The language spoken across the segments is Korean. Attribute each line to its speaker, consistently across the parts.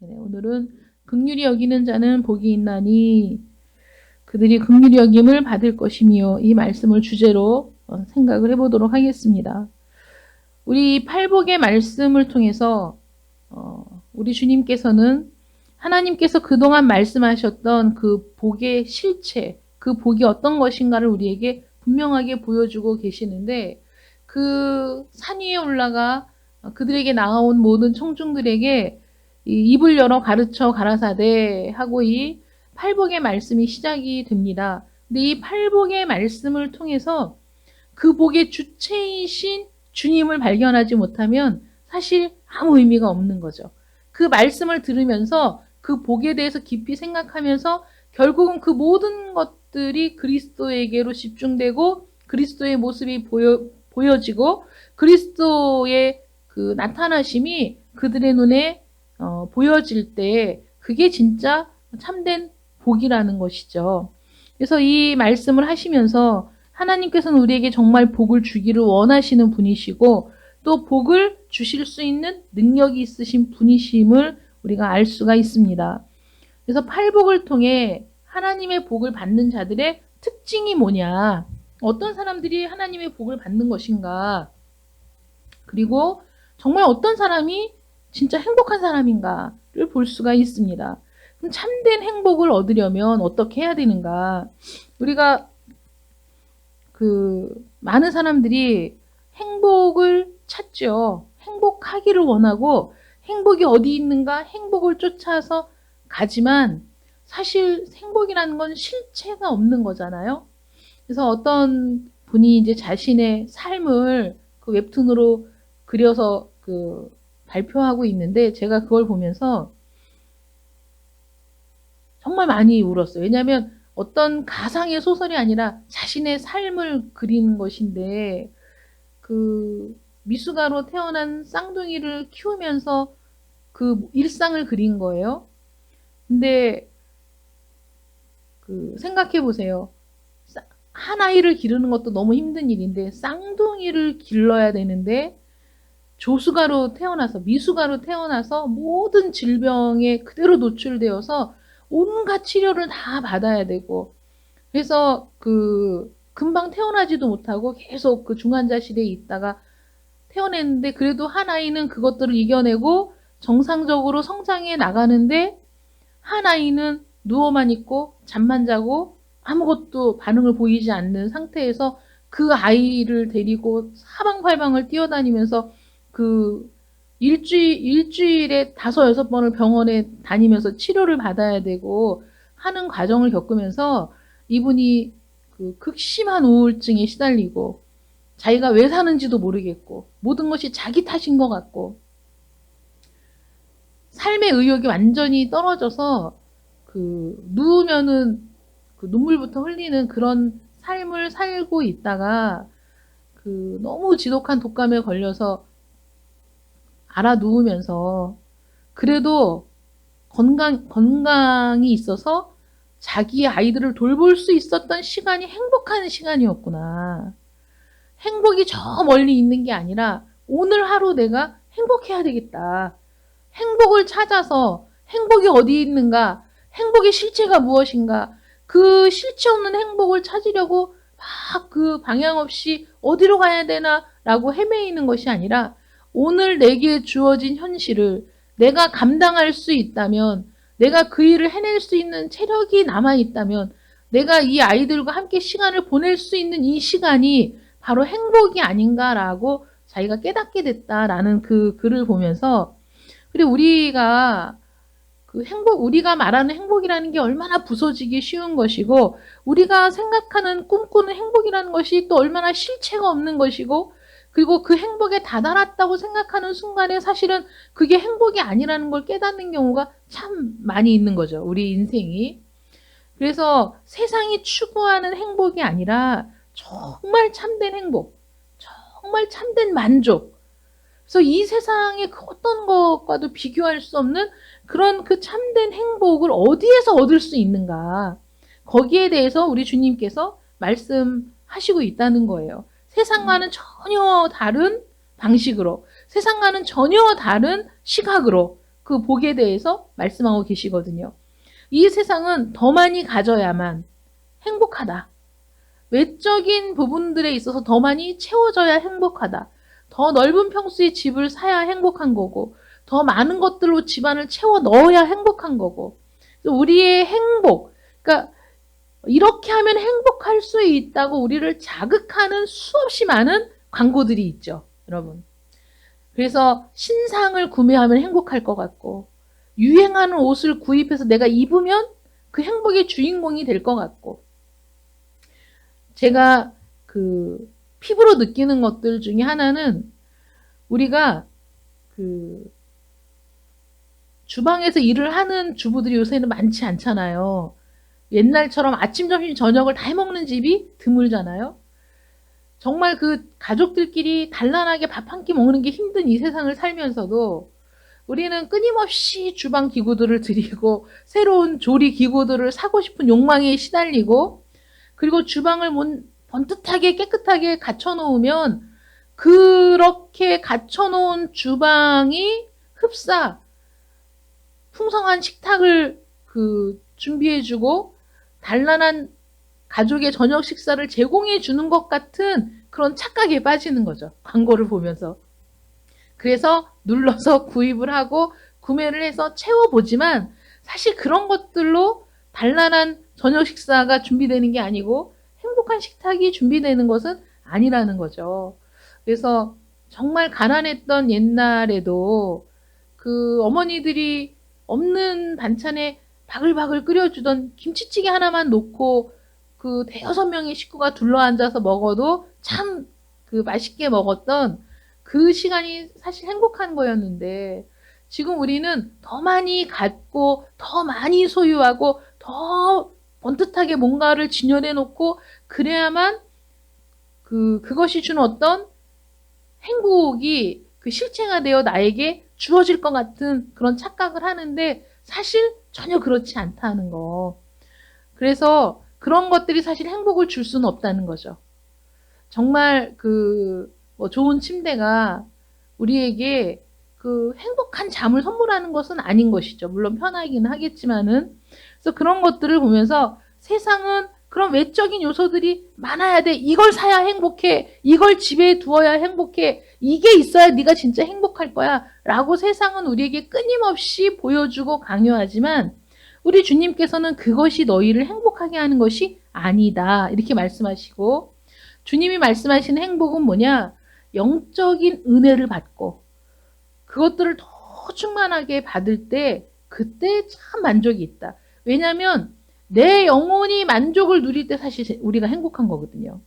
Speaker 1: 오늘은 긍휼히 여기는 자는 복이 있나니 그들이 긍휼히 여김을 받을 것이며, 이 말씀을 주제로 생각을 해보도록 하겠습니다. 우리 팔복의 말씀을 통해서 우리 주님께서는 하나님께서 그동안 말씀하셨던 그 복의 실체, 그 복이 어떤 것인가를 우리에게 분명하게 보여주고 계시는데, 그 산 위에 올라가 그들에게 나아온 모든 청중들에게 입을 열어 가르쳐 가라사대 하고 이 팔복의 말씀이 시작이 됩니다. 근데 이 팔복의 말씀을 통해서 그 복의 주체이신 주님을 발견하지 못하면 사실 아무 의미가 없는 거죠. 그 말씀을 들으면서 그 복에 대해서 깊이 생각하면서 결국은 그 모든 것들이 그리스도에게로 집중되고 그리스도의 모습이 보여지고 그리스도의 그 나타나심이 그들의 눈에 보여질 때 그게 진짜 참된 복이라는 것이죠. 그래서 이 말씀을 하시면서 하나님께서는 우리에게 정말 복을 주기를 원하시는 분이시고 또 복을 주실 수 있는 능력이 있으신 분이심을 우리가 알 수가 있습니다. 그래서 팔복을 통해 하나님의 복을 받는 자들의 특징이 뭐냐, 어떤 사람들이 하나님의 복을 받는 것인가, 그리고 정말 어떤 사람이 진짜 행복한 사람인가를 볼 수가 있습니다. 그럼 참된 행복을 얻으려면 어떻게 해야 되는가? 우리가 많은 사람들이 행복을 찾죠. 행복하기를 원하고 행복이 어디 있는가 행복을 쫓아서 가지만 사실 행복이라는 건 실체가 없는 거잖아요. 그래서 어떤 분이 이제 자신의 삶을 그 웹툰으로 그려서 발표하고 있는데 제가 그걸 보면서 정말 많이 울었어요. 왜냐하면 어떤 가상의 소설이 아니라 자신의 삶을 그리는 것인데 그 미숙아로 태어난 쌍둥이를 키우면서 그 일상을 그린 거예요. 근데 생각해 보세요. 한 아이를 기르는 것도 너무 힘든 일인데 쌍둥이를 길러야 되는데 조수가로 태어나서 미숙아로 태어나서 모든 질병에 그대로 노출되어서 온갖 치료를 다 받아야 되고, 그래서 금방 태어나지도 못하고 계속 그 중환자실에 있다가 태어냈는데 그래도 한 아이는 그것들을 이겨내고 정상적으로 성장해 나가는데 한 아이는 누워만 있고 잠만 자고 아무것도 반응을 보이지 않는 상태에서 그 아이를 데리고 사방팔방을 뛰어다니면서 일주일에 5-6번을 병원에 다니면서 치료를 받아야 되고 하는 과정을 겪으면서 이분이 극심한 우울증에 시달리고 자기가 왜 사는지도 모르겠고 모든 것이 자기 탓인 것 같고 삶의 의욕이 완전히 떨어져서 누우면은 눈물부터 흘리는 그런 삶을 살고 있다가 너무 지독한 독감에 걸려서 알아 누우면서 그래도 건강이 있어서 자기의 아이들을 돌볼 수 있었던 시간이 행복한 시간이었구나. 행복이 저 멀리 있는 게 아니라 오늘 하루 내가 행복해야 되겠다. 행복을 찾아서 행복이 어디 있는가, 행복의 실체가 무엇인가, 그 실체 없는 행복을 찾으려고 막 방향 없이 어디로 가야 되나 라고 헤매이는 것이 아니라 오늘 내게 주어진 현실을 내가 감당할 수 있다면, 내가 그 일을 해낼 수 있는 체력이 남아있다면 내가 이 아이들과 함께 시간을 보낼 수 있는 이 시간이 바로 행복이 아닌가라고 자기가 깨닫게 됐다라는 그 글을 보면서, 그리고 우리가 우리가 말하는 행복이라는 게 얼마나 부서지기 쉬운 것이고 우리가 생각하는 꿈꾸는 행복이라는 것이 또 얼마나 실체가 없는 것이고, 그리고 그 행복에 다다랐다고 생각하는 순간에 사실은 그게 행복이 아니라는 걸 깨닫는 경우가 참 많이 있는 거죠. 우리 인생이. 그래서 세상이 추구하는 행복이 아니라 정말 참된 행복, 정말 참된 만족. 그래서 이 세상의 그 어떤 것과도 비교할 수 없는 그런 참된 행복을 어디에서 얻을 수 있는가. 거기에 대해서 우리 주님께서 말씀하시고 있다는 거예요. 세상과는 전혀 다른 방식으로, 세상과는 전혀 다른 시각으로 그 복에 대해서 말씀하고 계시거든요. 이 세상은 더 많이 가져야만 행복하다. 외적인 부분들에 있어서 더 많이 채워져야 행복하다. 더 넓은 평수의 집을 사야 행복한 거고, 더 많은 것들로 집안을 채워 넣어야 행복한 거고, 우리의 행복, 그러니까 이렇게 하면 행복할 수 있다고 우리를 자극하는 수없이 많은 광고들이 있죠, 여러분. 그래서 신상을 구매하면 행복할 것 같고, 유행하는 옷을 구입해서 내가 입으면 그 행복의 주인공이 될 것 같고, 제가 그 피부로 느끼는 것들 중에 하나는 우리가 그 주방에서 일을 하는 주부들이 요새는 많지 않잖아요. 옛날처럼 아침, 점심, 저녁을 다 해먹는 집이 드물잖아요. 정말 그 가족들끼리 단란하게 밥 한 끼 먹는 게 힘든 이 세상을 살면서도 우리는 끊임없이 주방 기구들을 들이고 새로운 조리 기구들을 사고 싶은 욕망에 시달리고, 그리고 주방을 번듯하게 깨끗하게 갖춰놓으면 그렇게 갖춰놓은 주방이 흡사 풍성한 식탁을 준비해주고 단란한 가족의 저녁 식사를 제공해 주는 것 같은 그런 착각에 빠지는 거죠. 광고를 보면서. 그래서 눌러서 구입을 하고 구매를 해서 채워보지만 사실 그런 것들로 단란한 저녁 식사가 준비되는 게 아니고 행복한 식탁이 준비되는 것은 아니라는 거죠. 그래서 정말 가난했던 옛날에도 그 어머니들이 없는 반찬에 바글바글 끓여주던 김치찌개 하나만 놓고 그 대여섯 명의 식구가 둘러앉아서 먹어도 참 그 맛있게 먹었던 그 시간이 사실 행복한 거였는데, 지금 우리는 더 많이 갖고 더 많이 소유하고 더 번듯하게 뭔가를 진열해 놓고 그래야만 그것이 주는 어떤 행복이 그 실체화되어 나에게 주어질 것 같은 그런 착각을 하는데 사실 전혀 그렇지 않다는 거. 그래서 그런 것들이 사실 행복을 줄 수는 없다는 거죠. 정말 뭐 좋은 침대가 우리에게 그 행복한 잠을 선물하는 것은 아닌 것이죠. 물론 편하기는 하겠지만은. 그래서 그런 것들을 보면서 세상은 그런 외적인 요소들이 많아야 돼. 이걸 사야 행복해. 이걸 집에 두어야 행복해. 이게 있어야 네가 진짜 행복할 거야. 라고 세상은 우리에게 끊임없이 보여주고 강요하지만 우리 주님께서는 그것이 너희를 행복하게 하는 것이 아니다. 이렇게 말씀하시고, 주님이 말씀하시는 행복은 뭐냐? 영적인 은혜를 받고 그것들을 더 충만하게 받을 때 그때 참 만족이 있다. 왜냐하면 내 영혼이 만족을 누릴 때 사실 우리가 행복한 거거든요.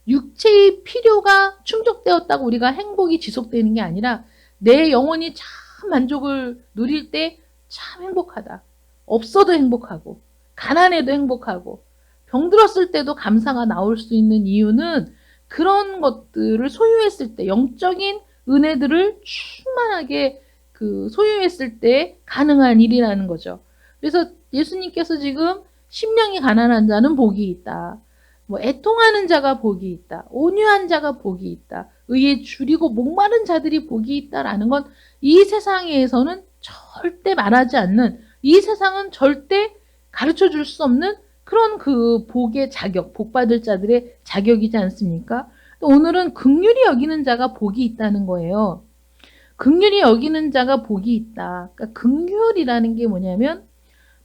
Speaker 1: 육체의 필요가 충족되었다고 우리가 행복이 지속되는 게 아니라 내 영혼이 참 만족을 누릴 때 참 행복하다. 없어도 행복하고 가난해도 행복하고 병들었을 때도 감사가 나올 수 있는 이유는 그런 것들을 소유했을 때, 영적인 은혜들을 충만하게 소유했을 때 가능한 일이라는 거죠. 그래서 예수님께서 지금 심령이 가난한 자는 복이 있다. 뭐 애통하는 자가 복이 있다. 온유한 자가 복이 있다. 의에 줄이고 목마른 자들이 복이 있다라는 건 이 세상에서는 절대 말하지 않는, 이 세상은 절대 가르쳐 줄 수 없는 그런 그 복의 자격, 복 받을 자들의 자격이지 않습니까? 오늘은 긍휼히 여기는 자가 복이 있다는 거예요. 긍휼히 여기는 자가 복이 있다. 그러니까 긍휼이라는 게 뭐냐면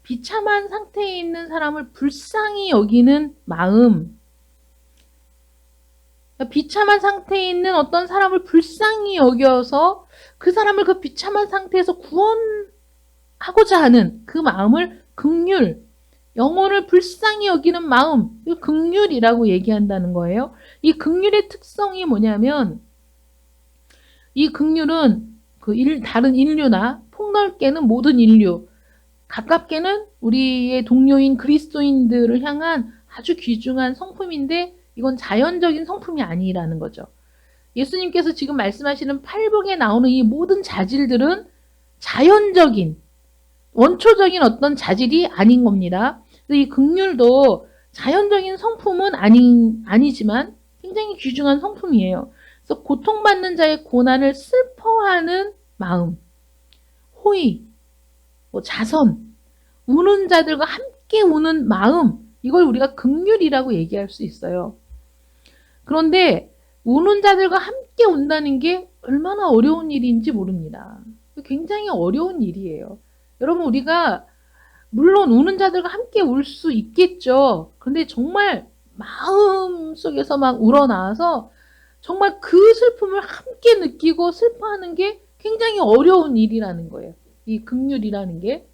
Speaker 1: 비참한 상태에 있는 사람을 불쌍히 여기는 마음. 그러니까 비참한 상태에 있는 어떤 사람을 불쌍히 여겨서 그 사람을 그 비참한 상태에서 구원하고자 하는 그 마음을 긍휼, 영혼을 불쌍히 여기는 마음, 이 긍휼이라고 얘기한다는 거예요. 이 긍휼의 특성이 뭐냐면 이 긍휼은 다른 인류나 폭넓게는 모든 인류, 가깝게는 우리의 동료인 그리스도인들을 향한 아주 귀중한 성품인데 이건 자연적인 성품이 아니라는 거죠. 예수님께서 지금 말씀하시는 팔복에 나오는 이 모든 자질들은 자연적인, 원초적인 어떤 자질이 아닌 겁니다. 그래서 이 긍휼도 자연적인 성품은 아니지만 굉장히 귀중한 성품이에요. 그래서 고통받는 자의 고난을 슬퍼하는 마음. 호의, 뭐 자선, 우는 자들과 함께 우는 마음, 이걸 우리가 긍휼이라고 얘기할 수 있어요. 그런데 우는 자들과 함께 운다는 게 얼마나 어려운 일인지 모릅니다. 굉장히 어려운 일이에요. 여러분, 우리가 물론 우는 자들과 함께 울 수 있겠죠. 그런데 정말 마음 속에서 막 우러나와서 정말 그 슬픔을 함께 느끼고 슬퍼하는 게 굉장히 어려운 일이라는 거예요. 이 긍휼이라는 게.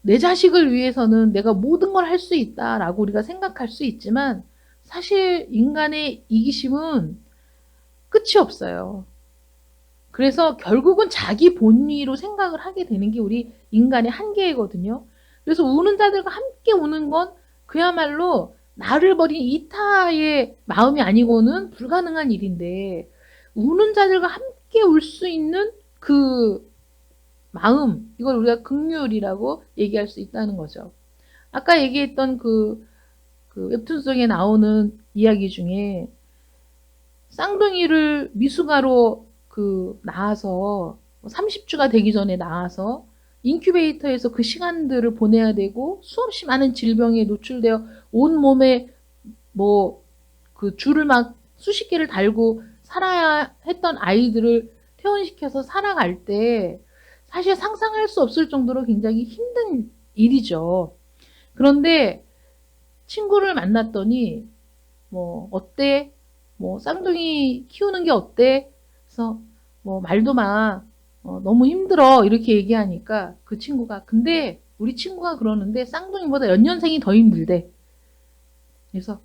Speaker 1: 내 자식을 위해서는 내가 모든 걸 할 수 있다라고 우리가 생각할 수 있지만 사실 인간의 이기심은 끝이 없어요. 그래서 결국은 자기 본위로 생각을 하게 되는 게 우리 인간의 한계이거든요. 그래서 우는 자들과 함께 우는 건 그야말로 나를 버린 이타의 마음이 아니고는 불가능한 일인데 우는 자들과 함께 울 수 있는 그 마음, 이걸 우리가 긍휼이라고 얘기할 수 있다는 거죠. 아까 얘기했던 그 웹툰 속에 나오는 이야기 중에 쌍둥이를 미숙아로 낳아서 30주가 되기 전에 낳아서 인큐베이터에서 그 시간들을 보내야 되고 수없이 많은 질병에 노출되어 온 몸에 뭐 그 줄을 막 수십 개를 달고 살아야 했던 아이들을 퇴원시켜서 살아갈 때 사실 상상할 수 없을 정도로 굉장히 힘든 일이죠. 그런데 친구를 만났더니 뭐 어때? 뭐 쌍둥이 키우는 게 어때? 그래서 뭐 말도 마. 너무 힘들어. 이렇게 얘기하니까 그 친구가 근데 우리 친구가 그러는데 쌍둥이보다 연년생이 더 힘들대. 그래서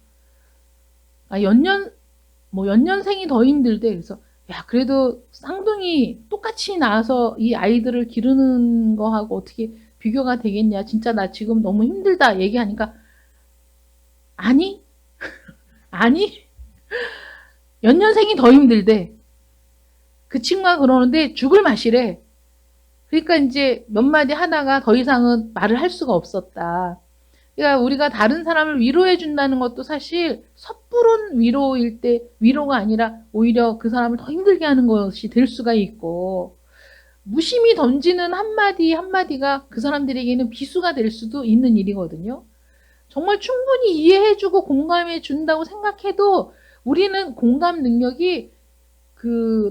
Speaker 1: 연년생이 더 힘들대. 그래서 야, 그래도 쌍둥이 똑같이 낳아서 이 아이들을 기르는 거하고 어떻게 비교가 되겠냐. 진짜 나 지금 너무 힘들다. 얘기하니까 아니? 아니? 연년생이 더 힘들대. 그 친구가 그러는데 죽을 맛이래. 그러니까 이제 몇 마디 하다가 더 이상은 말을 할 수가 없었다. 그러니까 우리가 다른 사람을 위로해 준다는 것도 사실 섣부른 위로일 때 위로가 아니라 오히려 그 사람을 더 힘들게 하는 것이 될 수가 있고 무심히 던지는 한마디 한마디가 그 사람들에게는 비수가 될 수도 있는 일이거든요. 정말 충분히 이해해주고 공감해 준다고 생각해도 우리는 공감 능력이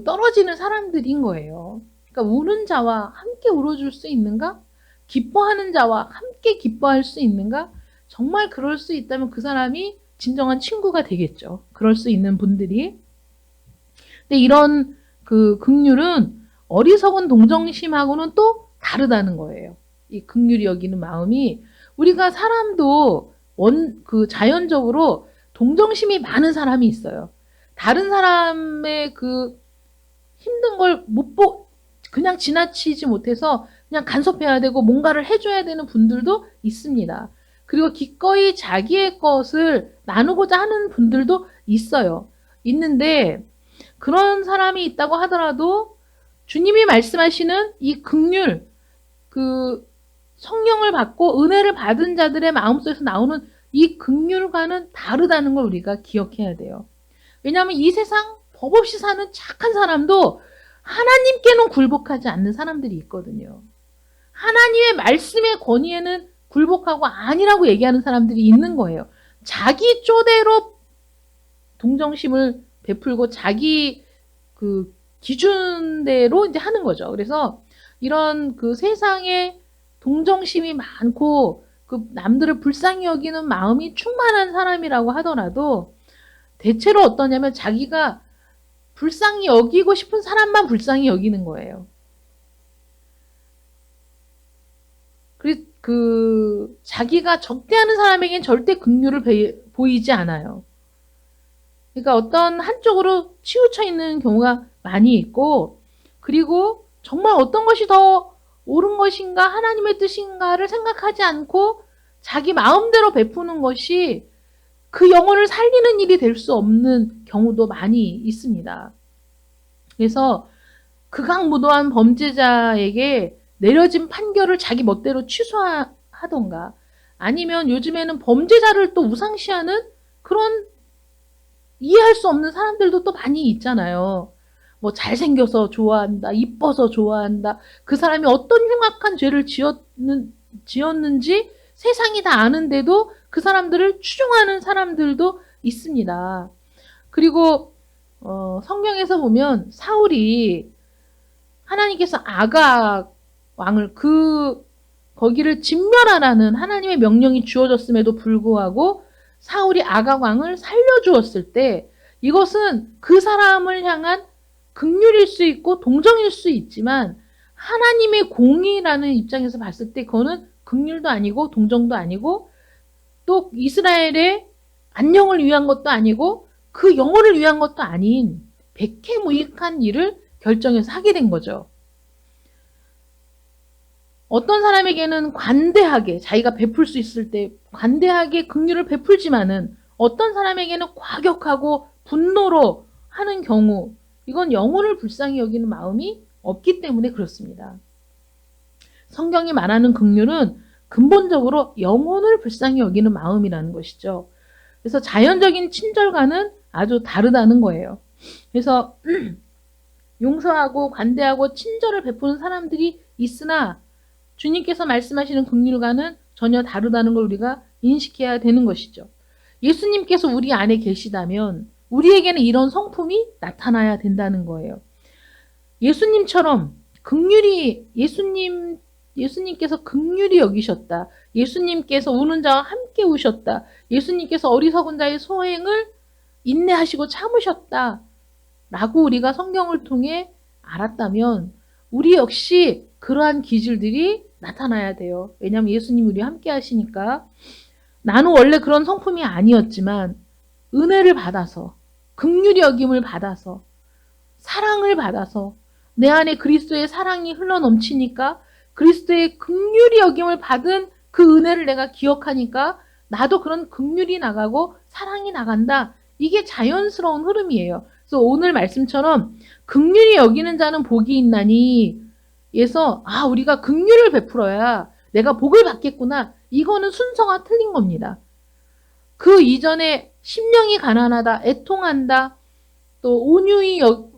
Speaker 1: 떨어지는 사람들인 거예요. 그러니까 우는 자와 함께 울어줄 수 있는가? 기뻐하는 자와 함께 기뻐할 수 있는가? 정말 그럴 수 있다면 그 사람이 진정한 친구가 되겠죠. 그럴 수 있는 분들이. 근데 이런 긍휼은 어리석은 동정심하고는 또 다르다는 거예요. 이 긍휼이 여기는 마음이 우리가 사람도 자연적으로 동정심이 많은 사람이 있어요. 다른 사람의 힘든 걸 그냥 지나치지 못해서 그냥 간섭해야 되고 뭔가를 해줘야 되는 분들도 있습니다. 그리고 기꺼이 자기의 것을 나누고자 하는 분들도 있어요. 있는데 그런 사람이 있다고 하더라도 주님이 말씀하시는 이 긍휼, 성령을 받고 은혜를 받은 자들의 마음속에서 나오는 이 긍휼과는 다르다는 걸 우리가 기억해야 돼요. 왜냐하면 이 세상 법 없이 사는 착한 사람도 하나님께는 굴복하지 않는 사람들이 있거든요. 하나님의 말씀의 권위에는 굴복하고 아니라고 얘기하는 사람들이 있는 거예요. 자기 쪼대로 동정심을 베풀고 자기 기준대로 이제 하는 거죠. 그래서 이런 세상에 동정심이 많고 남들을 불쌍히 여기는 마음이 충만한 사람이라고 하더라도 대체로 어떠냐면 자기가 불쌍히 여기고 싶은 사람만 불쌍히 여기는 거예요. 자기가 적대하는 사람에겐 절대 긍휼을 보이지 않아요. 그러니까 어떤 한쪽으로 치우쳐 있는 경우가 많이 있고 그리고 정말 어떤 것이 더 옳은 것인가 하나님의 뜻인가를 생각하지 않고 자기 마음대로 베푸는 것이 그 영혼을 살리는 일이 될 수 없는 경우도 많이 있습니다. 그래서 극악무도한 범죄자에게 내려진 판결을 자기 멋대로 취소하던가 아니면 요즘에는 범죄자를 또 우상시하는 그런 이해할 수 없는 사람들도 또 많이 있잖아요. 뭐 잘생겨서 좋아한다, 이뻐서 좋아한다, 그 사람이 어떤 흉악한 죄를 지었는지 세상이 다 아는데도 그 사람들을 추종하는 사람들도 있습니다. 그리고 성경에서 보면 사울이 하나님께서 아각 왕을 거기를 진멸하라는 하나님의 명령이 주어졌음에도 불구하고 사울이 아각 왕을 살려주었을 때 이것은 그 사람을 향한 긍휼일 수 있고 동정일 수 있지만 하나님의 공의라는 입장에서 봤을 때 그거는 긍휼도 아니고 동정도 아니고 또 이스라엘의 안녕을 위한 것도 아니고 그 영혼을 위한 것도 아닌 백해무익한 일을 결정해서 하게 된 거죠. 어떤 사람에게는 관대하게 자기가 베풀 수 있을 때 관대하게 긍휼을 베풀지만은 어떤 사람에게는 과격하고 분노로 하는 경우 이건 영혼을 불쌍히 여기는 마음이 없기 때문에 그렇습니다. 성경이 말하는 긍휼은 근본적으로 영혼을 불쌍히 여기는 마음이라는 것이죠. 그래서 자연적인 친절과는 아주 다르다는 거예요. 그래서 용서하고 관대하고 친절을 베푸는 사람들이 있으나 주님께서 말씀하시는 긍휼과는 전혀 다르다는 걸 우리가 인식해야 되는 것이죠. 예수님께서 우리 안에 계시다면 우리에게는 이런 성품이 나타나야 된다는 거예요. 예수님처럼 예수님께서 긍휼히 여기셨다. 예수님께서 우는 자와 함께 우셨다. 예수님께서 어리석은 자의 소행을 인내하시고 참으셨다. 라고 우리가 성경을 통해 알았다면 우리 역시 그러한 기질들이 나타나야 돼요. 왜냐하면 예수님이 우리와 함께 하시니까. 나는 원래 그런 성품이 아니었지만 은혜를 받아서 긍휼히 여김을 받아서 사랑을 받아서 내 안에 그리스도의 사랑이 흘러넘치니까 그리스도의 긍휼히 여김을 받은 그 은혜를 내가 기억하니까 나도 그런 긍휼이 나가고 사랑이 나간다. 이게 자연스러운 흐름이에요. 그래서 오늘 말씀처럼 긍휼히 여기는 자는 복이 있나니 에서 우리가 긍휼을 베풀어야 내가 복을 받겠구나. 이거는 순서가 틀린 겁니다. 그 이전에 심령이 가난하다, 애통한다, 또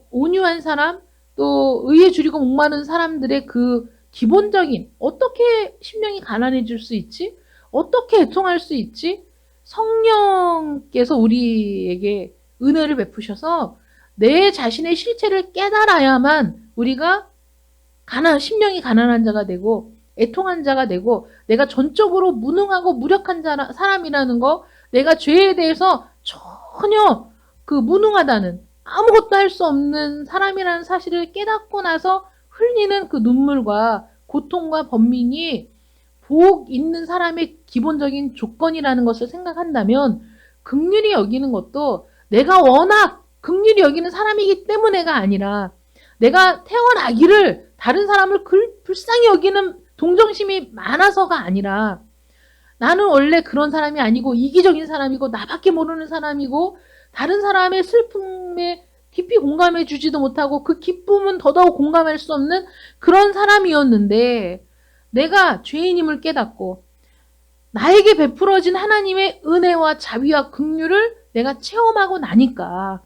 Speaker 1: 온유한 사람, 또 의에 줄이고 목마른 사람들의 그 기본적인 어떻게 심령이 가난해질 수 있지? 어떻게 애통할 수 있지? 성령께서 우리에게 은혜를 베푸셔서 내 자신의 실체를 깨달아야만 우리가 심령이 가난한 자가 되고 애통한 자가 되고 내가 전적으로 무능하고 무력한 사람이라는 거, 내가 죄에 대해서 전혀 무능하다는 아무것도 할 수 없는 사람이라는 사실을 깨닫고 나서 흘리는 그 눈물과 고통과 번민이 복 있는 사람의 기본적인 조건이라는 것을 생각한다면 긍휼히 여기는 것도 내가 워낙 긍휼히 여기는 사람이기 때문에가 아니라 내가 태어나기를 다른 사람을 불쌍히 여기는 동정심이 많아서가 아니라 나는 원래 그런 사람이 아니고 이기적인 사람이고 나밖에 모르는 사람이고 다른 사람의 슬픔에 깊이 공감해 주지도 못하고 그 기쁨은 더더욱 공감할 수 없는 그런 사람이었는데 내가 죄인임을 깨닫고 나에게 베풀어진 하나님의 은혜와 자비와 긍휼을 내가 체험하고 나니까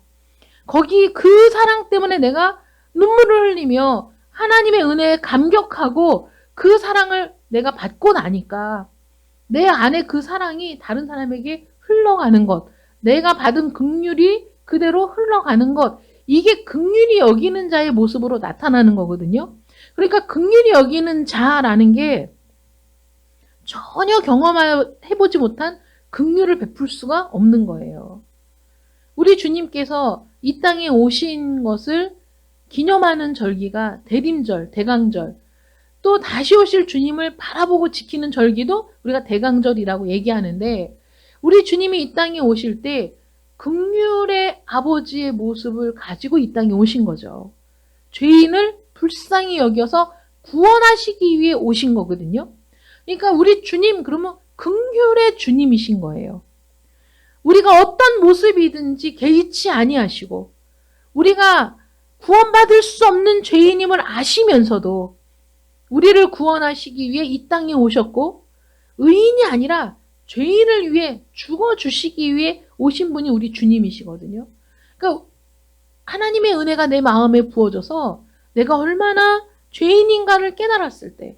Speaker 1: 거기 그 사랑 때문에 내가 눈물을 흘리며 하나님의 은혜에 감격하고 그 사랑을 내가 받고 나니까 내 안에 그 사랑이 다른 사람에게 흘러가는 것, 내가 받은 긍휼이 그대로 흘러가는 것, 이게 긍휼히 여기는 자의 모습으로 나타나는 거거든요. 그러니까 긍휼히 여기는 자라는 게 전혀 경험해보지 못한 긍휼을 베풀 수가 없는 거예요. 우리 주님께서 이 땅에 오신 것을 기념하는 절기가 대림절, 대강절, 또 다시 오실 주님을 바라보고 지키는 절기도 우리가 대강절이라고 얘기하는데 우리 주님이 이 땅에 오실 때 긍휼의 아버지의 모습을 가지고 이 땅에 오신 거죠. 죄인을 불쌍히 여겨서 구원하시기 위해 오신 거거든요. 그러니까 우리 주님 그러면 긍휼의 주님이신 거예요. 우리가 어떤 모습이든지 개의치 아니하시고 우리가 구원받을 수 없는 죄인임을 아시면서도 우리를 구원하시기 위해 이 땅에 오셨고 의인이 아니라 죄인을 위해 죽어주시기 위해 오신 분이 우리 주님이시거든요. 그러니까 하나님의 은혜가 내 마음에 부어져서 내가 얼마나 죄인인가를 깨달았을 때,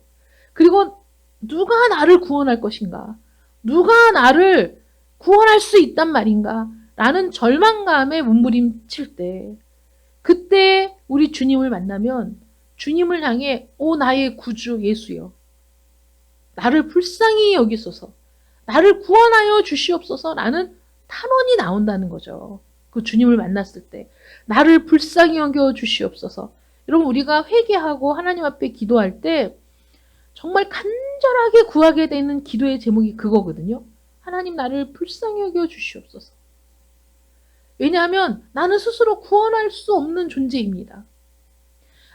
Speaker 1: 그리고 누가 나를 구원할 것인가, 누가 나를 구원할 수 있단 말인가 라는 절망감에 몸부림칠 때, 그때 우리 주님을 만나면 주님을 향해 오 나의 구주 예수여, 나를 불쌍히 여기소서, 나를 구원하여 주시옵소서 라는 탄원이 나온다는 거죠. 그 주님을 만났을 때 나를 불쌍히 여겨 주시옵소서. 여러분, 우리가 회개하고 하나님 앞에 기도할 때 정말 간절하게 구하게 되는 기도의 제목이 그거거든요. 하나님, 나를 불쌍히 여겨 주시옵소서. 왜냐하면 나는 스스로 구원할 수 없는 존재입니다.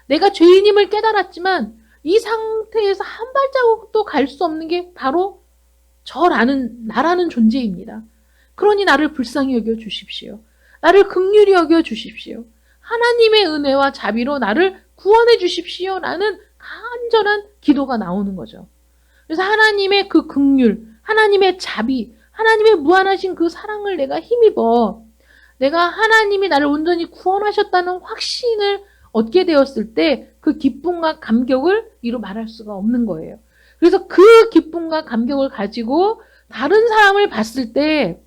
Speaker 1: 내가 죄인임을 깨달았지만 이 상태에서 한 발자국도 갈 수 없는 게 바로 나라는 존재입니다. 그러니 나를 불쌍히 여겨 주십시오. 나를 긍휼히 여겨 주십시오. 하나님의 은혜와 자비로 나를 구원해 주십시오. 라는 간절한 기도가 나오는 거죠. 그래서 하나님의 그 긍휼, 하나님의 자비, 하나님의 무한하신 그 사랑을 내가 힘입어 내가 하나님이 나를 온전히 구원하셨다는 확신을 얻게 되었을 때 그 기쁨과 감격을 이루 말할 수가 없는 거예요. 그래서 그 기쁨과 감격을 가지고 다른 사람을 봤을 때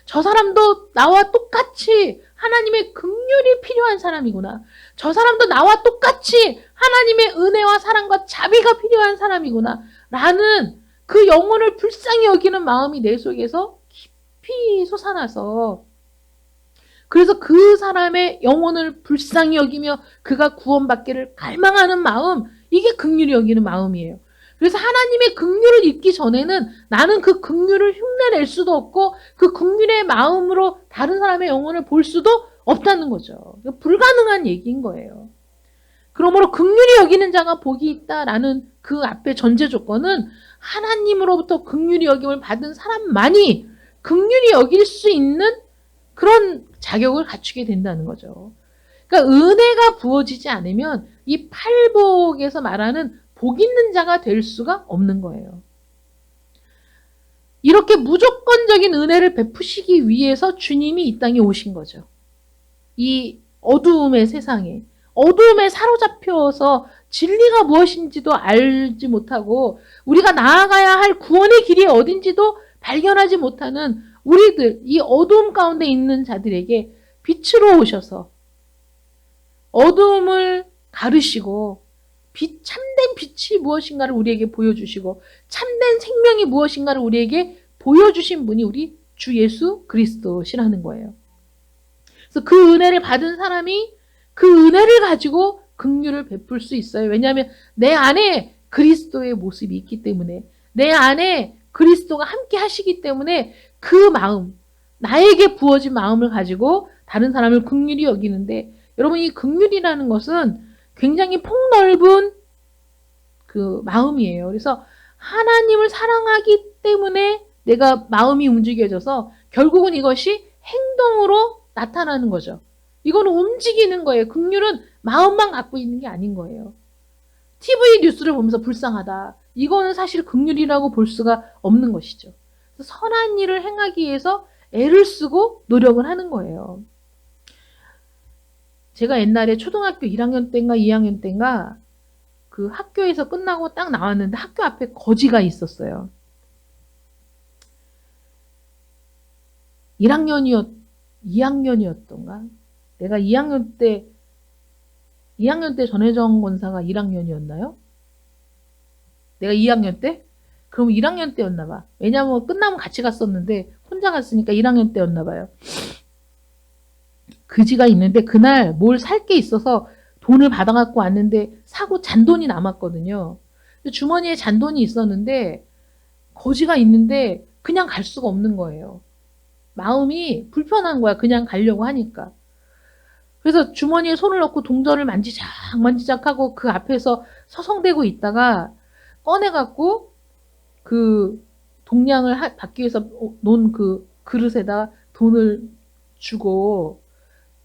Speaker 1: 저 사람도 나와 똑같이 하나님의 긍휼이 필요한 사람이구나. 저 사람도 나와 똑같이 하나님의 은혜와 사랑과 자비가 필요한 사람이구나. 라는 그 영혼을 불쌍히 여기는 마음이 내 속에서 깊이 솟아나서, 그래서 그 사람의 영혼을 불쌍히 여기며 그가 구원받기를 갈망하는 마음, 이게 긍휼히 여기는 마음이에요. 그래서 하나님의 긍휼을 잊기 전에는 나는 그 긍휼을 흉내낼 수도 없고 그 긍휼의 마음으로 다른 사람의 영혼을 볼 수도 없다는 거죠. 불가능한 얘기인 거예요. 그러므로 긍휼히 여기는 자가 복이 있다라는 그 앞에 전제 조건은 하나님으로부터 긍휼히 여김을 받은 사람만이 긍휼히 여길 수 있는 그런 자격을 갖추게 된다는 거죠. 그러니까 은혜가 부어지지 않으면 이 팔복에서 말하는 복 있는 자가 될 수가 없는 거예요. 이렇게 무조건적인 은혜를 베푸시기 위해서 주님이 이 땅에 오신 거죠. 이 어두움의 세상에, 어두움에 사로잡혀서 진리가 무엇인지도 알지 못하고 우리가 나아가야 할 구원의 길이 어딘지도 발견하지 못하는 우리들, 이 어두움 가운데 있는 자들에게 빛으로 오셔서 어두움을 가르시고 참된 빛이 무엇인가를 우리에게 보여주시고 참된 생명이 무엇인가를 우리에게 보여주신 분이 우리 주 예수 그리스도시라는 거예요. 그래서 그 은혜를 받은 사람이 그 은혜를 가지고 긍휼을 베풀 수 있어요. 왜냐하면 내 안에 그리스도의 모습이 있기 때문에, 내 안에 그리스도가 함께 하시기 때문에 그 마음, 나에게 부어진 마음을 가지고 다른 사람을 긍휼히 여기는데, 여러분, 이 긍휼이라는 것은 굉장히 폭넓은 그 마음이에요. 그래서 하나님을 사랑하기 때문에 내가 마음이 움직여져서 결국은 이것이 행동으로 나타나는 거죠. 이거는 움직이는 거예요. 긍휼은 마음만 갖고 있는 게 아닌 거예요. TV 뉴스를 보면서 불쌍하다, 이거는 사실 긍휼이라고 볼 수가 없는 것이죠. 그래서 선한 일을 행하기 위해서 애를 쓰고 노력을 하는 거예요. 제가 옛날에 초등학교 1학년 때인가 2학년 때인가 그 학교에서 끝나고 딱 나왔는데 학교 앞에 거지가 있었어요. 2학년이었던가? 내가 2학년 때 전혜정 권사가 1학년이었나요? 내가 2학년 때? 그럼 1학년 때였나 봐. 왜냐면 끝나면 같이 갔었는데 혼자 갔으니까 1학년 때였나 봐요. 그지가 있는데 그날 뭘 살 게 있어서 돈을 받아갖고 왔는데 사고 잔돈이 남았거든요. 주머니에 잔돈이 있었는데 거지가 있는데 그냥 갈 수가 없는 거예요. 마음이 불편한 거야. 그냥 가려고 하니까. 그래서 주머니에 손을 넣고 동전을 만지작 하고 그 앞에서 서성대고 있다가 꺼내갖고 그 동량을 받기 위해서 놓은 그 그릇에다 돈을 주고,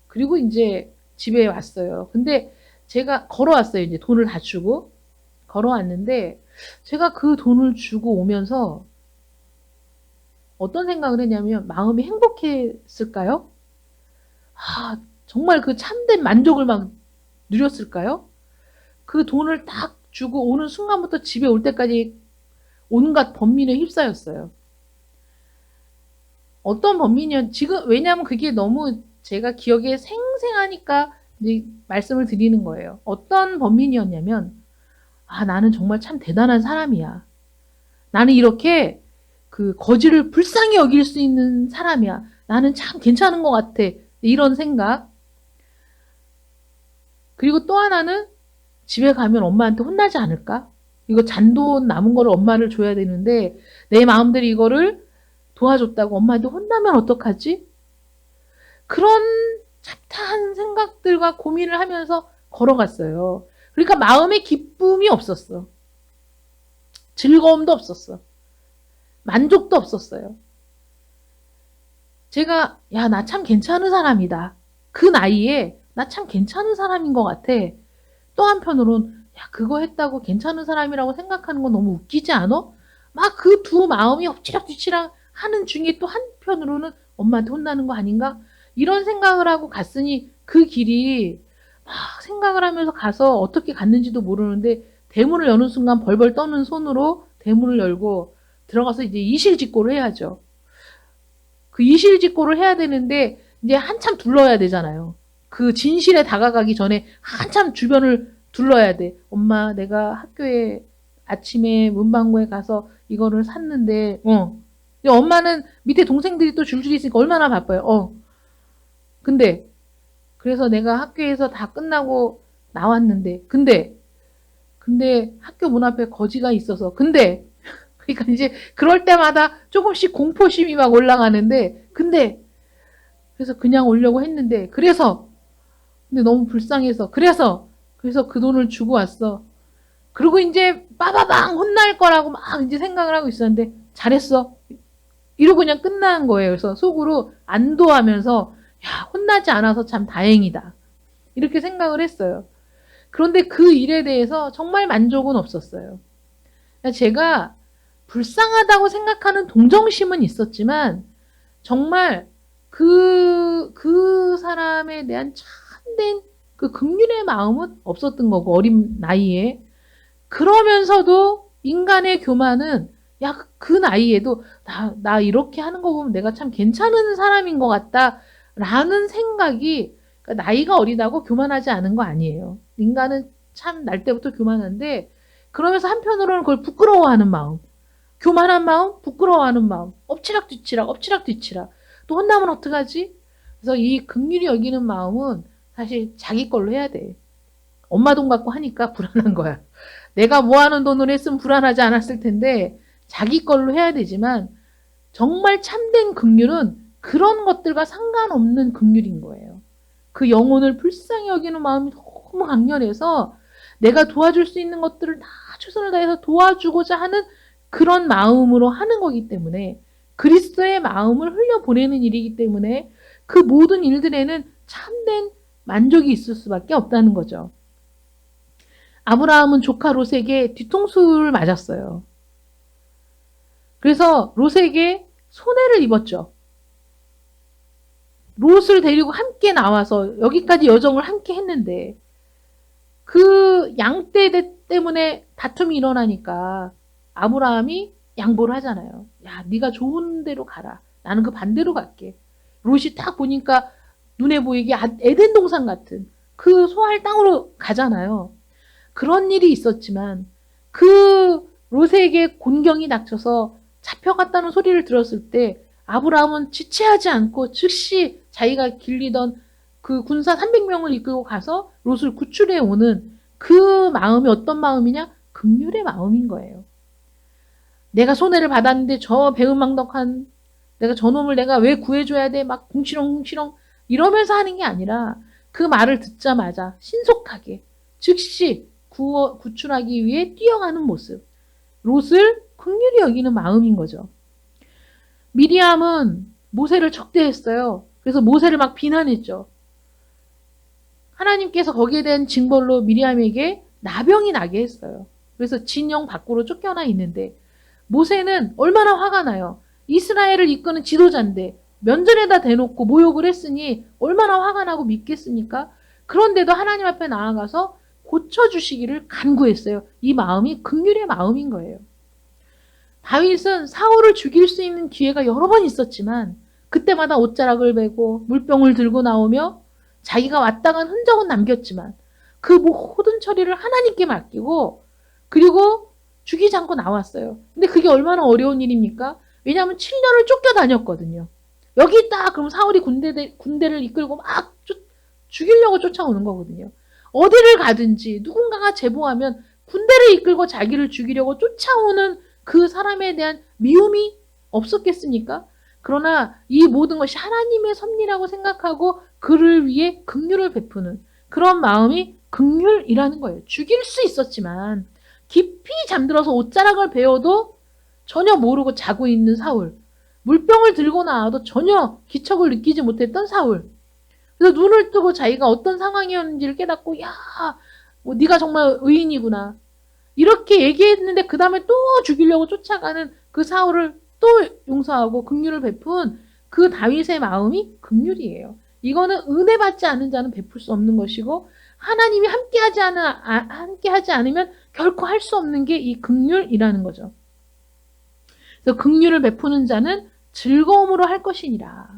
Speaker 1: 그리고 이제 집에 왔어요. 근데 제가 걸어왔어요. 이제 돈을 다 주고 걸어왔는데 제가 그 돈을 주고 오면서 어떤 생각을 했냐면, 마음이 행복했을까요? 정말 그 참된 만족을 막 누렸을까요? 그 돈을 딱 주고 오는 순간부터 집에 올 때까지 온갖 번민에 휩싸였어요. 어떤 번민이었, 지금, 왜냐하면 그게 너무 제가 기억에 생생하니까 이제 말씀을 드리는 거예요. 어떤 번민이었냐면, 아, 나는 정말 참 대단한 사람이야. 나는 이렇게 그 거지를 불쌍히 여길 수 있는 사람이야. 나는 참 괜찮은 것 같아. 이런 생각. 그리고 또 하나는 집에 가면 엄마한테 혼나지 않을까? 이거 잔돈 남은 거를 엄마를 줘야 되는데 내 마음대로 이거를 도와줬다고 엄마한테 혼나면 어떡하지? 그런 잡다한 생각들과 고민을 하면서 걸어갔어요. 그러니까 마음에 기쁨이 없었어. 즐거움도 없었어. 만족도 없었어요. 제가 야, 나 참 괜찮은 사람이다. 그 나이에 나 참 괜찮은 사람인 것 같아. 또 한편으론 야, 그거 했다고 괜찮은 사람이라고 생각하는 건 너무 웃기지 않아? 막 그 두 마음이 엎치락뒤치락 하는 중에 또 한편으로는 엄마한테 혼나는 거 아닌가? 이런 생각을 하고 갔으니 그 길이 막 생각을 하면서 가서 어떻게 갔는지도 모르는데 대문을 여는 순간 벌벌 떠는 손으로 대문을 열고 들어가서 이제 이실직고를 해야죠. 그 이실직고를 해야 되는데 이제 한참 둘러야 되잖아요. 그 진실에 다가가기 전에 한참 주변을 둘러야 돼. 엄마, 내가 학교에 아침에 문방구에 가서 이거를 샀는데, 근데 엄마는 밑에 동생들이 또 줄줄이 있으니까 얼마나 바빠요. 근데 그래서 내가 학교에서 다 끝나고 나왔는데, 근데 학교 문 앞에 거지가 있어서, 그러니까 이제 그럴 때마다 조금씩 공포심이 막 올라가는데, 그래서 그냥 오려고 했는데, 근데 너무 불쌍해서, 그래서 그 돈을 주고 왔어. 그리고 이제 빠바방 혼날 거라고 막 이제 생각을 하고 있었는데, 잘했어. 이러고 그냥 끝난 거예요. 그래서 속으로 안도하면서, 야, 혼나지 않아서 참 다행이다. 이렇게 생각을 했어요. 그런데 그 일에 대해서 정말 만족은 없었어요. 제가 불쌍하다고 생각하는 동정심은 있었지만, 정말 그 사람에 대한 참된 그 긍휼의 마음은 없었던 거고, 어린 나이에. 그러면서도 인간의 교만은, 야, 그 나이에도 나 이렇게 하는 거 보면 내가 참 괜찮은 사람인 것 같다. 라는 생각이, 그러니까 나이가 어리다고 교만하지 않은 거 아니에요. 인간은 참 날 때부터 교만한데, 그러면서 한편으로는 그걸 부끄러워하는 마음, 교만한 마음, 부끄러워하는 마음, 엎치락뒤치락. 또 혼나면 어떡하지? 그래서 이 긍휼히 여기는 마음은 사실 자기 걸로 해야 돼. 엄마 돈 갖고 하니까 불안한 거야. 내가 모아놓은 돈으로 했으면 불안하지 않았을 텐데 자기 걸로 해야 되지만 정말 참된 긍휼은 그런 것들과 상관없는 긍휼인 거예요. 그 영혼을 불쌍히 여기는 마음이 너무 강렬해서 내가 도와줄 수 있는 것들을 다 최선을 다해서 도와주고자 하는 그런 마음으로 하는 거기 때문에 그리스도의 마음을 흘려보내는 일이기 때문에 그 모든 일들에는 참된 만족이 있을 수밖에 없다는 거죠. 아브라함은 조카 롯에게 뒤통수를 맞았어요. 그래서 롯에게 손해를 입었죠. 롯을 데리고 함께 나와서 여기까지 여정을 함께 했는데 그 양떼 때문에 다툼이 일어나니까 아브라함이 양보를 하잖아요. 야, 네가 좋은 데로 가라. 나는 그 반대로 갈게. 롯이 딱 보니까 눈에 보이게 에덴 동산 같은 그 소할 땅으로 가잖아요. 그런 일이 있었지만 그 롯에게 곤경이 닥쳐서 잡혀갔다는 소리를 들었을 때 아브라함은 지체하지 않고 즉시 자기가 길리던 그 군사 300명을 이끌고 가서 롯을 구출해 오는 그 마음이 어떤 마음이냐? 긍휼의 마음인 거예요. 내가 손해를 받았는데 저 배은망덕한 내가 저놈을 내가 왜 구해줘야 돼? 막 궁시렁궁시렁 이러면서 하는 게 아니라 그 말을 듣자마자 신속하게 즉시 구출하기 위해 뛰어가는 모습. 롯을 긍휼히 여기는 마음인 거죠. 미리암은 모세를 적대했어요. 그래서 모세를 막 비난했죠. 하나님께서 거기에 대한 징벌로 미리암에게 나병이 나게 했어요. 그래서 진영 밖으로 쫓겨나 있는데 모세는 얼마나 화가 나요. 이스라엘을 이끄는 지도자인데 면전에다 대놓고 모욕을 했으니 얼마나 화가 나고 믿겠습니까? 그런데도 하나님 앞에 나아가서 고쳐주시기를 간구했어요. 이 마음이 긍휼의 마음인 거예요. 다윗은 사울을 죽일 수 있는 기회가 여러 번 있었지만 그때마다 옷자락을 베고 물병을 들고 나오며 자기가 왔다 간 흔적은 남겼지만 그 모든 처리를 하나님께 맡기고 그리고 죽이지 않고 나왔어요. 근데 그게 얼마나 어려운 일입니까? 왜냐하면 7년을 쫓겨다녔거든요. 여기 있다 그럼 사울이 군대를 이끌고 막 죽이려고 쫓아오는 거거든요. 어디를 가든지 누군가가 제보하면 군대를 이끌고 자기를 죽이려고 쫓아오는 그 사람에 대한 미움이 없었겠습니까? 그러나 이 모든 것이 하나님의 섭리라고 생각하고 그를 위해 긍휼을 베푸는 그런 마음이 긍휼이라는 거예요. 죽일 수 있었지만 깊이 잠들어서 옷자락을 베어도 전혀 모르고 자고 있는 사울. 물병을 들고 나와도 전혀 기척을 느끼지 못했던 사울. 그래서 눈을 뜨고 자기가 어떤 상황이었는지를 깨닫고 야, 뭐 네가 정말 의인이구나. 이렇게 얘기했는데 그 다음에 또 죽이려고 쫓아가는 그 사울을 또 용서하고 긍휼을 베푼 그 다윗의 마음이 긍휼이에요. 이거는 은혜 받지 않은 자는 베풀 수 없는 것이고 하나님이 함께하지 않으면 결코 할 수 없는 게 이 긍휼이라는 거죠. 그래서 긍휼을 베푸는 자는 즐거움으로 할 것이니라.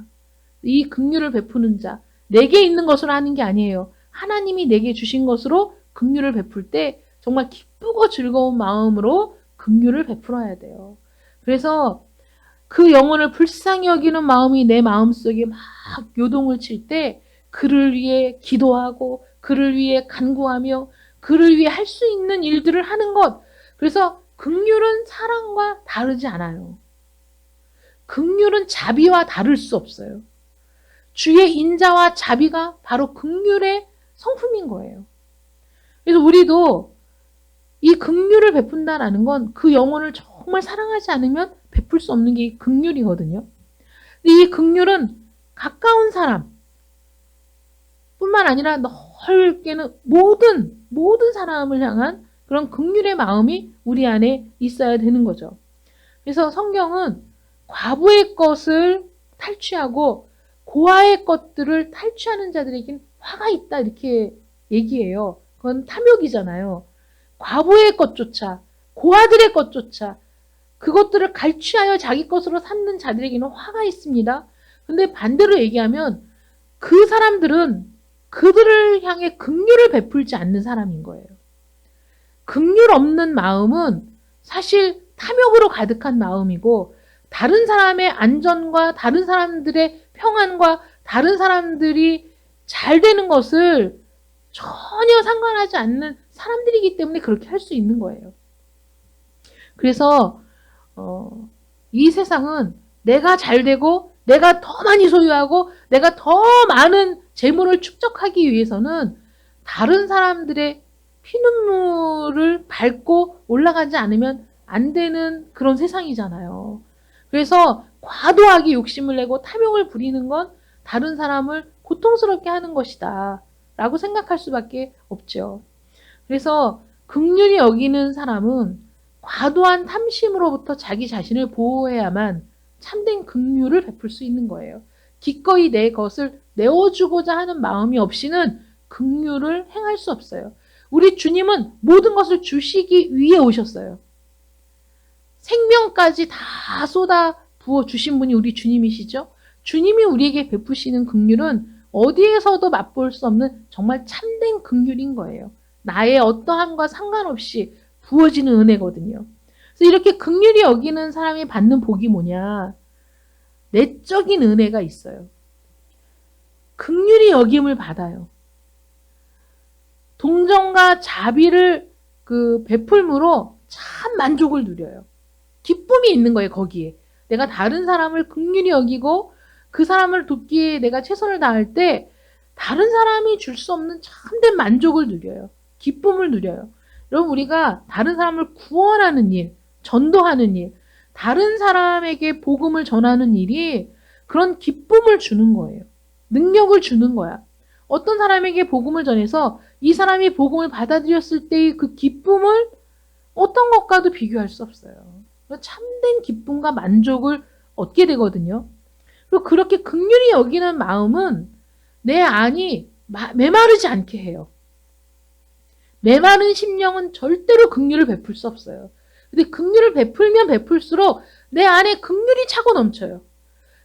Speaker 1: 이 긍휼을 베푸는 자, 내게 있는 것으로 하는 게 아니에요. 하나님이 내게 주신 것으로 긍휼을 베풀 때 정말 기쁘고 즐거운 마음으로 긍휼을 베풀어야 돼요. 그래서 그 영혼을 불쌍히 여기는 마음이 내 마음속에 막 요동을 칠 때 그를 위해 기도하고 그를 위해 간구하며 그를 위해 할 수 있는 일들을 하는 것. 그래서 긍휼은 사랑과 다르지 않아요. 긍휼은 자비와 다를 수 없어요. 주의 인자와 자비가 바로 긍휼의 성품인 거예요. 그래서 우리도 이 긍휼을 베푼다라는 건 그 영혼을 정말 사랑하지 않으면 베풀 수 없는 게 긍휼이거든요. 근데 이 긍휼은 가까운 사람 뿐만 아니라 넓게는 모든 사람을 향한 그런 긍휼의 마음이 우리 안에 있어야 되는 거죠. 그래서 성경은 과부의 것을 탈취하고 고아의 것들을 탈취하는 자들에겐 화가 있다 이렇게 얘기해요. 그건 탐욕이잖아요. 과부의 것조차 고아들의 것조차 그것들을 갈취하여 자기 것으로 삼는 자들에게는 화가 있습니다. 근데 반대로 얘기하면 그 사람들은 그들을 향해 긍휼을 베풀지 않는 사람인 거예요. 긍휼 없는 마음은 사실 탐욕으로 가득한 마음이고 다른 사람의 안전과 다른 사람들의 평안과 다른 사람들이 잘 되는 것을 전혀 상관하지 않는 사람들이기 때문에 그렇게 할 수 있는 거예요. 그래서 이 세상은 내가 잘 되고 내가 더 많이 소유하고 내가 더 많은 재물을 축적하기 위해서는 다른 사람들의 피눈물을 밟고 올라가지 않으면 안 되는 그런 세상이잖아요. 그래서 과도하게 욕심을 내고 탐욕을 부리는 건 다른 사람을 고통스럽게 하는 것이다 라고 생각할 수밖에 없죠. 그래서 긍휼히 여기는 사람은 과도한 탐심으로부터 자기 자신을 보호해야만 참된 긍휼을 베풀 수 있는 거예요. 기꺼이 내 것을 내어주고자 하는 마음이 없이는 긍휼을 행할 수 없어요. 우리 주님은 모든 것을 주시기 위해 오셨어요. 생명까지 다 쏟아 부어 주신 분이 우리 주님이시죠. 주님이 우리에게 베푸시는 긍휼은 어디에서도 맛볼 수 없는 정말 참된 긍휼인 거예요. 나의 어떠함과 상관없이 부어지는 은혜거든요. 그래서 이렇게 긍휼히 여기는 사람이 받는 복이 뭐냐? 내적인 은혜가 있어요. 긍휼히 여김을 받아요. 동정과 자비를 베풀므로 참 만족을 누려요. 기쁨이 있는 거예요, 거기에. 내가 다른 사람을 긍휼히 여기고 그 사람을 돕기에 내가 최선을 다할 때 다른 사람이 줄 수 없는 참된 만족을 누려요. 기쁨을 누려요. 여러분, 우리가 다른 사람을 구원하는 일, 전도하는 일, 다른 사람에게 복음을 전하는 일이 그런 기쁨을 주는 거예요. 능력을 주는 거야. 어떤 사람에게 복음을 전해서 이 사람이 복음을 받아들였을 때의 그 기쁨을 어떤 것과도 비교할 수 없어요. 참된 기쁨과 만족을 얻게 되거든요. 그리고 그렇게 긍휼히 여기는 마음은 내 안이 메마르지 않게 해요. 메마른 심령은 절대로 긍휼을 베풀 수 없어요. 근데 긍휼을 베풀면 베풀수록 내 안에 긍휼이 차고 넘쳐요.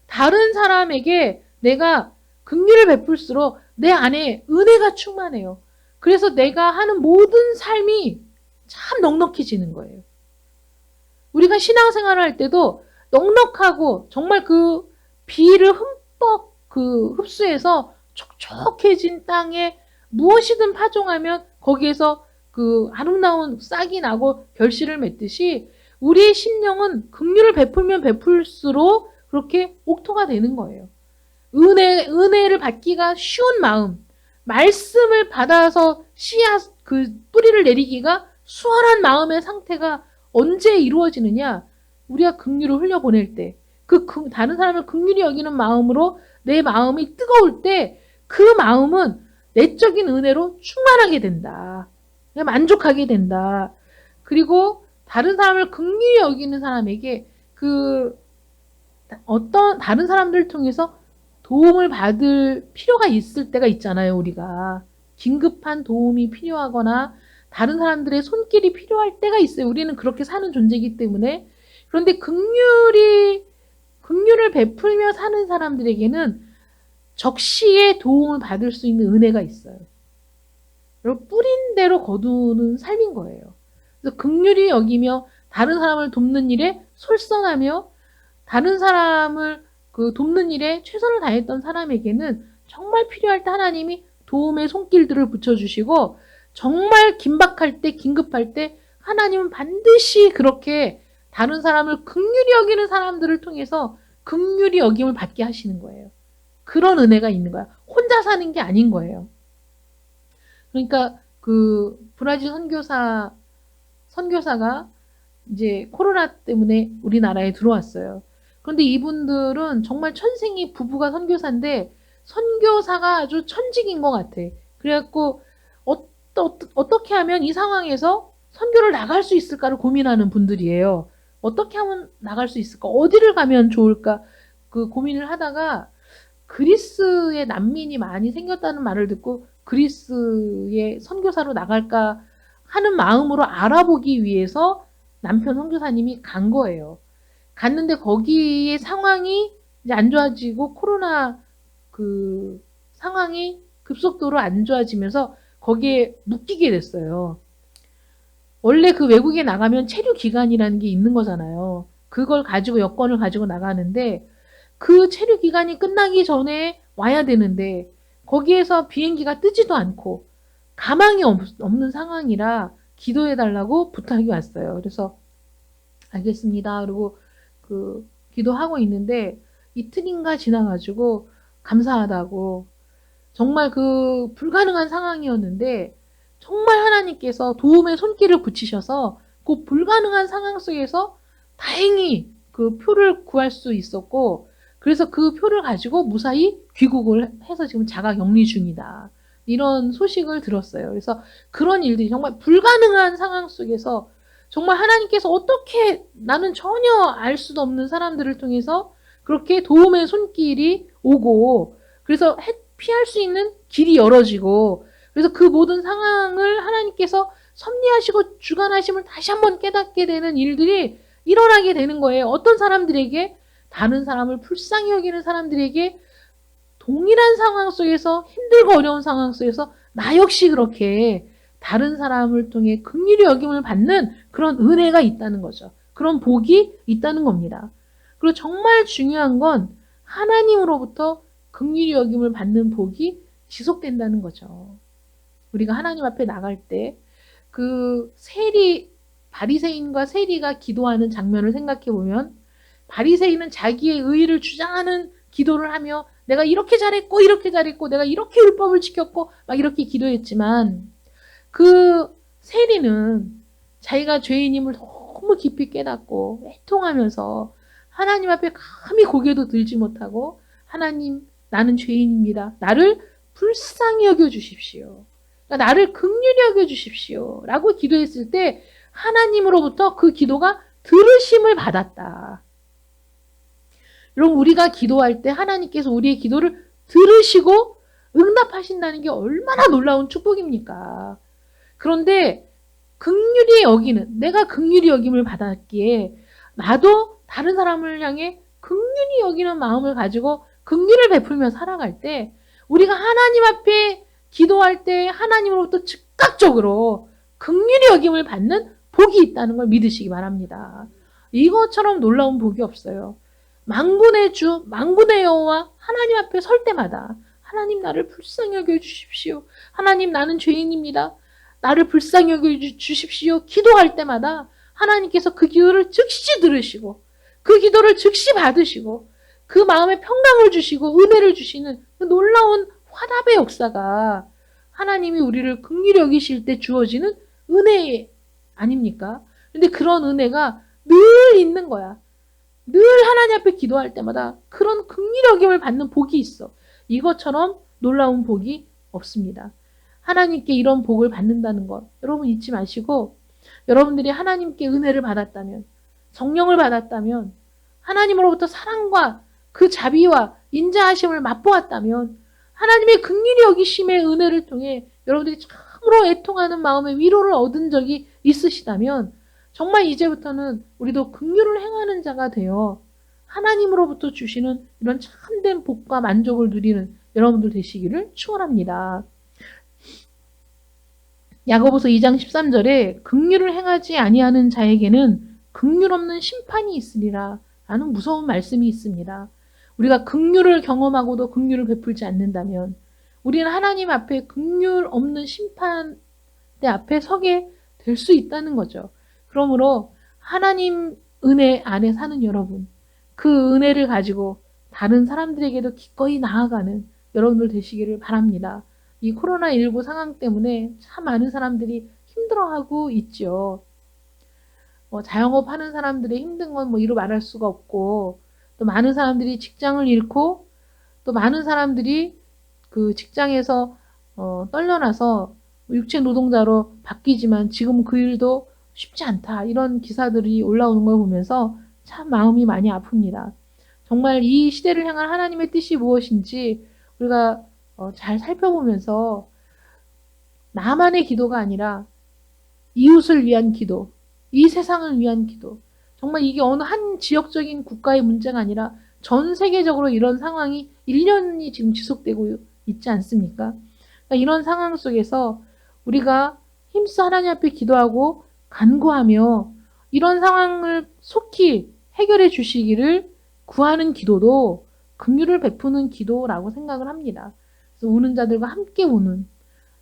Speaker 1: 다른 사람에게 내가 긍휼을 베풀수록 내 안에 은혜가 충만해요. 그래서 내가 하는 모든 삶이 참 넉넉해지는 거예요. 우리가 신앙생활을 할 때도 넉넉하고 정말 그 비를 흠뻑 흡수해서 촉촉해진 땅에 무엇이든 파종하면 거기에서 그 아름다운 싹이 나고 결실을 맺듯이 우리의 심령은 긍휼을 베풀면 베풀수록 그렇게 옥토가 되는 거예요. 은혜를 받기가 쉬운 마음, 말씀을 받아서 씨앗 그 뿌리를 내리기가 수월한 마음의 상태가 언제 이루어지느냐? 우리가 긍휼을 흘려보낼 때, 다른 사람을 긍휼히 여기는 마음으로 내 마음이 뜨거울 때 그 마음은 내적인 은혜로 충만하게 된다. 만족하게 된다. 그리고 다른 사람을 긍휼히 여기는 사람에게 어떤 다른 사람들을 통해서 도움을 받을 필요가 있을 때가 있잖아요, 우리가. 긴급한 도움이 필요하거나 다른 사람들의 손길이 필요할 때가 있어요. 우리는 그렇게 사는 존재이기 때문에. 그런데 긍휼을 베풀며 사는 사람들에게는 적시에 도움을 받을 수 있는 은혜가 있어요. 뿌린 대로 거두는 삶인 거예요. 그래서 긍휼히 여기며 다른 사람을 돕는 일에 솔선하며 다른 사람을 돕는 일에 최선을 다했던 사람에게는 정말 필요할 때 하나님이 도움의 손길들을 붙여주시고 정말 긴박할 때 긴급할 때 하나님은 반드시 그렇게 다른 사람을 긍휼히 여기는 사람들을 통해서 긍휼히 여김을 받게 하시는 거예요. 그런 은혜가 있는 거야. 혼자 사는 게 아닌 거예요. 그러니까 브라질 선교사가 이제 코로나 때문에 우리나라에 들어왔어요. 그런데 이분들은 정말 천생이 부부가 선교사인데 선교사가 아주 천직인 것 같아. 그래갖고 어떻게 하면 이 상황에서 선교를 나갈 수 있을까를 고민하는 분들이에요. 어떻게 하면 나갈 수 있을까? 어디를 가면 좋을까? 고민을 하다가 그리스에 난민이 많이 생겼다는 말을 듣고 그리스에 선교사로 나갈까 하는 마음으로 알아보기 위해서 남편 선교사님이 간 거예요. 갔는데 거기에 상황이 이제 안 좋아지고 코로나 상황이 급속도로 안 좋아지면서 거기에 묶이게 됐어요. 원래 외국에 나가면 체류 기간이라는 게 있는 거잖아요. 그걸 가지고 여권을 가지고 나가는데 그 체류 기간이 끝나기 전에 와야 되는데 거기에서 비행기가 뜨지도 않고 가망이 없는 상황이라 기도해달라고 부탁이 왔어요. 그래서 알겠습니다. 그리고 기도하고 있는데 이틀인가 지나가지고 감사하다고 정말 불가능한 상황이었는데 정말 하나님께서 도움의 손길을 붙이셔서 그 불가능한 상황 속에서 다행히 표를 구할 수 있었고 그래서 그 표를 가지고 무사히 귀국을 해서 지금 자가 격리 중이다. 이런 소식을 들었어요. 그래서 그런 일들이 정말 불가능한 상황 속에서 정말 하나님께서 어떻게 나는 전혀 알 수도 없는 사람들을 통해서 그렇게 도움의 손길이 오고 그래서 피할 수 있는 길이 열어지고 그래서 그 모든 상황을 하나님께서 섭리하시고 주관하심을 다시 한번 깨닫게 되는 일들이 일어나게 되는 거예요. 어떤 사람들에게 다른 사람을 불쌍히 여기는 사람들에게 동일한 상황 속에서 힘들고 어려운 상황 속에서 나 역시 그렇게 다른 사람을 통해 긍휼히 여김을 받는 그런 은혜가 있다는 거죠. 그런 복이 있다는 겁니다. 그리고 정말 중요한 건 하나님으로부터 긍휼히 여김을 받는 복이 지속된다는 거죠. 우리가 하나님 앞에 나갈 때 바리새인과 세리가 기도하는 장면을 생각해 보면 바리새인은 자기의 의의를 주장하는 기도를 하며 내가 이렇게 잘했고 내가 이렇게 율법을 지켰고 막 이렇게 기도했지만 세리는 자기가 죄인임을 너무 깊이 깨닫고 애통하면서 하나님 앞에 감히 고개도 들지 못하고 하나님 나는 죄인입니다. 나를 불쌍히 여겨주십시오. 그러니까 나를 긍휼히 여겨주십시오. 라고 기도했을 때 하나님으로부터 그 기도가 들으심을 받았다. 여러분, 우리가 기도할 때 하나님께서 우리의 기도를 들으시고 응답하신다는 게 얼마나 놀라운 축복입니까? 그런데 긍휼히 여기는, 내가 긍휼히 여김을 받았기에 나도 다른 사람을 향해 긍휼히 여기는 마음을 가지고 긍휼을 베풀며 살아갈 때, 우리가 하나님 앞에 기도할 때 하나님으로부터 즉각적으로 긍휼히 여김을 받는 복이 있다는 걸 믿으시기 바랍니다. 이것처럼 놀라운 복이 없어요. 만군의 주, 만군의 여호와 하나님 앞에 설 때마다 하나님, 나를 불쌍히 여겨 주십시오. 하나님, 나는 죄인입니다. 나를 불쌍히 여겨 주십시오. 기도할 때마다 하나님께서 그 기도를 즉시 들으시고 그 기도를 즉시 받으시고 그 마음에 평강을 주시고 은혜를 주시는 그 놀라운 화답의 역사가 하나님이 우리를 긍휼히 여기실 때 주어지는 은혜 아닙니까? 근데 그런 은혜가 늘 있는 거야. 늘 하나님 앞에 기도할 때마다 그런 긍휼히 여김을 받는 복이 있어. 이것처럼 놀라운 복이 없습니다. 하나님께 이런 복을 받는다는 것 여러분 잊지 마시고, 여러분들이 하나님께 은혜를 받았다면, 성령을 받았다면, 하나님으로부터 사랑과 그 자비와 인자하심을 맛보았다면, 하나님의 긍휼히 여기심의 은혜를 통해 여러분들이 참으로 애통하는 마음의 위로를 얻은 적이 있으시다면, 정말 이제부터는 우리도 긍휼을 행하는 자가 되어 하나님으로부터 주시는 이런 참된 복과 만족을 누리는 여러분들 되시기를 축원합니다. 야고보서 2장 13절에 긍휼을 행하지 아니하는 자에게는 긍휼 없는 심판이 있으리라 라는 무서운 말씀이 있습니다. 우리가 긍휼을 경험하고도 긍휼을 베풀지 않는다면 우리는 하나님 앞에 긍휼 없는 심판대 앞에 서게 될 수 있다는 거죠. 그러므로 하나님 은혜 안에 사는 여러분, 그 은혜를 가지고 다른 사람들에게도 기꺼이 나아가는 여러분들 되시기를 바랍니다. 이 코로나19 상황 때문에 참 많은 사람들이 힘들어하고 있죠. 자영업 하는 사람들의 힘든 건 이루 말할 수가 없고, 또 많은 사람들이 직장을 잃고, 또 많은 사람들이 그 직장에서 떨려나서 육체 노동자로 바뀌지만 지금 그 일도 쉽지 않다. 이런 기사들이 올라오는 걸 보면서 참 마음이 많이 아픕니다. 정말 이 시대를 향한 하나님의 뜻이 무엇인지 우리가 잘 살펴보면서 나만의 기도가 아니라 이웃을 위한 기도, 이 세상을 위한 기도, 정말 이게 어느 한 지역적인 국가의 문제가 아니라 전 세계적으로 이런 상황이 1년이 지금 지속되고 있지 않습니까? 그러니까 이런 상황 속에서 우리가 힘써 하나님 앞에 기도하고 간구하며 이런 상황을 속히 해결해 주시기를 구하는 기도도 긍휼을 베푸는 기도라고 생각을 합니다. 그래서 우는 자들과 함께 우는,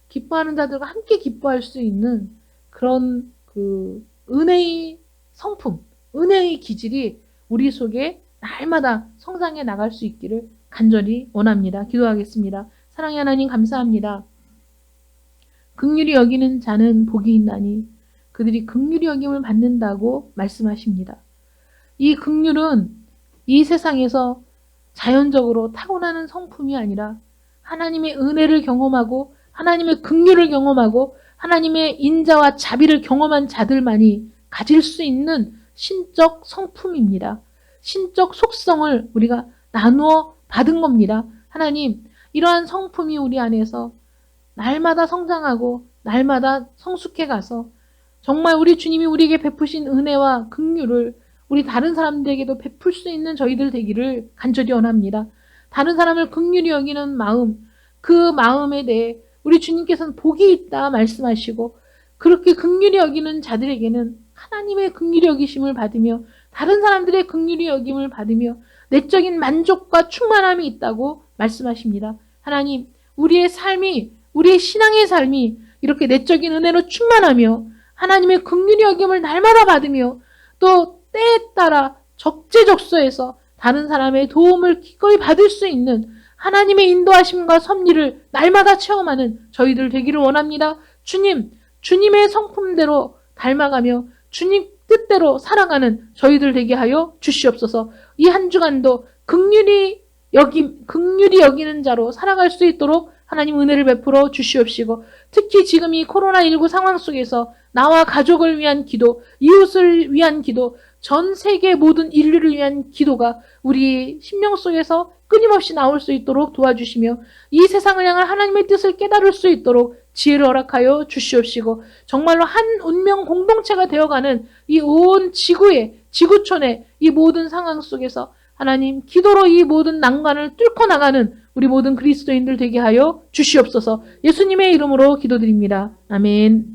Speaker 1: 기뻐하는 자들과 함께 기뻐할 수 있는 그런 그 은혜의 성품, 은혜의 기질이 우리 속에 날마다 성장해 나갈 수 있기를 간절히 원합니다. 기도하겠습니다. 사랑의 하나님, 감사합니다. 긍휼히 여기는 자는 복이 있나니 그들이 긍휼히 여김을 받는다고 말씀하십니다. 이 긍휼은 이 세상에서 자연적으로 타고나는 성품이 아니라 하나님의 은혜를 경험하고 하나님의 긍휼을 경험하고 하나님의 인자와 자비를 경험한 자들만이 가질 수 있는 신적 성품입니다. 신적 속성을 우리가 나누어 받은 겁니다. 하나님, 이러한 성품이 우리 안에서 날마다 성장하고 날마다 성숙해 가서 정말 우리 주님이 우리에게 베푸신 은혜와 긍휼을 우리 다른 사람들에게도 베풀 수 있는 저희들 되기를 간절히 원합니다. 다른 사람을 긍휼히 여기는 마음, 그 마음에 대해 우리 주님께서는 복이 있다 말씀하시고 그렇게 긍휼히 여기는 자들에게는 하나님의 긍휼히 여기심을 받으며 다른 사람들의 긍휼히 여김을 받으며 내적인 만족과 충만함이 있다고 말씀하십니다. 하나님, 우리의 삶이, 우리의 신앙의 삶이 이렇게 내적인 은혜로 충만하며 하나님의 긍휼히 여김을 날마다 받으며 또 때에 따라 적재적소에서 다른 사람의 도움을 기꺼이 받을 수 있는 하나님의 인도하심과 섭리를 날마다 체험하는 저희들 되기를 원합니다. 주님, 주님의 성품대로 닮아가며 주님 뜻대로 살아가는 저희들 되게 하여 주시옵소서. 이 한 주간도 긍휼히 여기는 자로 살아갈 수 있도록 하나님 은혜를 베풀어 주시옵시고, 특히 지금 이 코로나19 상황 속에서 나와 가족을 위한 기도, 이웃을 위한 기도, 전 세계 모든 인류를 위한 기도가 우리 심령 속에서 끊임없이 나올 수 있도록 도와주시며 이 세상을 향한 하나님의 뜻을 깨달을 수 있도록 지혜를 허락하여 주시옵시고 정말로 한 운명 공동체가 되어가는 이 온 지구의 지구촌의 이 모든 상황 속에서 하나님 기도로 이 모든 난관을 뚫고 나가는 우리 모든 그리스도인들 되게 하여 주시옵소서. 예수님의 이름으로 기도드립니다. 아멘.